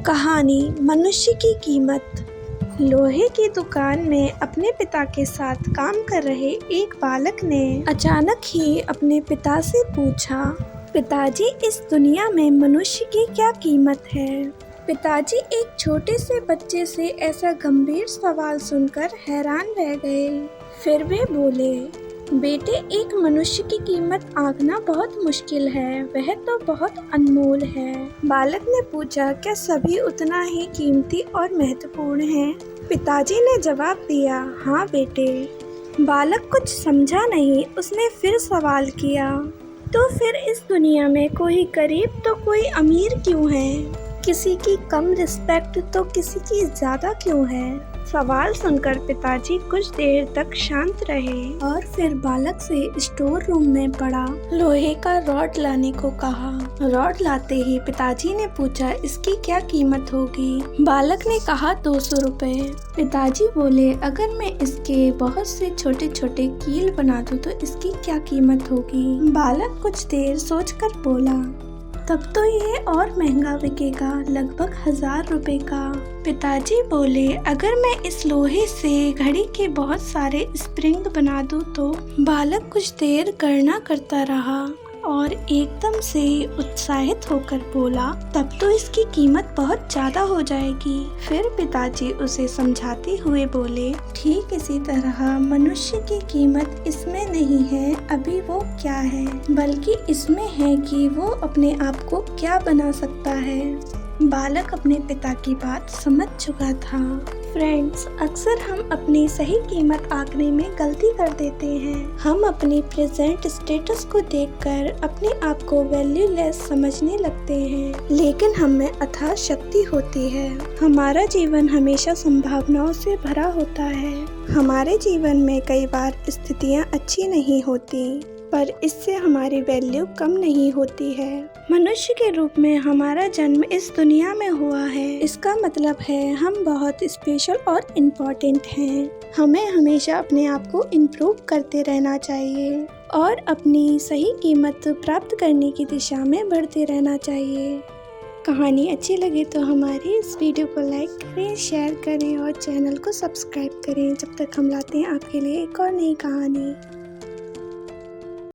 कहानी मनुष्य की कीमत। लोहे की दुकान में अपने पिता के साथ काम कर रहे एक बालक ने अचानक ही अपने पिता से पूछा, पिताजी, इस दुनिया में मनुष्य की क्या कीमत है? पिताजी एक छोटे से बच्चे से ऐसा गंभीर सवाल सुनकर हैरान रह गए। फिर वे बोले, बेटे, एक मनुष्य की कीमत आंकना बहुत मुश्किल है, वह तो बहुत अनमोल है। बालक ने पूछा, क्या सभी उतना ही कीमती और महत्वपूर्ण हैं? पिताजी ने जवाब दिया, हाँ बेटे। बालक कुछ समझा नहीं। उसने फिर सवाल किया, तो फिर इस दुनिया में कोई गरीब तो कोई अमीर क्यों है? किसी की कम रिस्पेक्ट तो किसी की ज्यादा क्यों है? सवाल सुनकर पिताजी कुछ देर तक शांत रहे और फिर बालक से स्टोर रूम में पड़ा लोहे का रॉड लाने को कहा। रॉड लाते ही पिताजी ने पूछा, इसकी क्या कीमत होगी? बालक ने कहा 200 रुपए। पिताजी बोले, अगर मैं इसके बहुत से छोटे छोटे कील बना दूं तो इसकी क्या कीमत होगी? बालक कुछ देर सोचकर बोला, तब तो ये और महंगा बिकेगा, लगभग 1000 रुपए का। पिताजी बोले, अगर मैं इस लोहे से घड़ी के बहुत सारे स्प्रिंग बना दूं तो? बालक कुछ देर गणना करता रहा और एकदम से उत्साहित होकर बोला, तब तो इसकी कीमत बहुत ज्यादा हो जाएगी। फिर पिताजी उसे समझाते हुए बोले, ठीक इसी तरह मनुष्य की कीमत इसमें नहीं है अभी वो क्या है, बल्कि इसमें है कि वो अपने आप को क्या बना सकता है। बालक अपने पिता की बात समझ चुका था। फ्रेंड्स, अक्सर हम अपनी सही कीमत आंकने में गलती कर देते हैं। हम अपनी प्रेजेंट स्टेटस को देखकर अपने आप को वैल्यूलेस समझने लगते हैं, लेकिन हम में अथाह शक्ति होती है। हमारा जीवन हमेशा संभावनाओं से भरा होता है। हमारे जीवन में कई बार स्थितियाँ अच्छी नहीं होती, पर इससे हमारी वैल्यू कम नहीं होती है। मनुष्य के रूप में हमारा जन्म इस दुनिया में हुआ है, इसका मतलब है हम बहुत स्पेशल और इम्पोर्टेंट हैं। हमें हमेशा अपने आप को इम्प्रूव करते रहना चाहिए और अपनी सही कीमत प्राप्त करने की दिशा में बढ़ते रहना चाहिए। कहानी अच्छी लगे तो हमारी इस वीडियो को लाइक करें, शेयर करें और चैनल को सब्सक्राइब करें। जब तक हम लाते हैं आपके लिए एक और नई कहानी।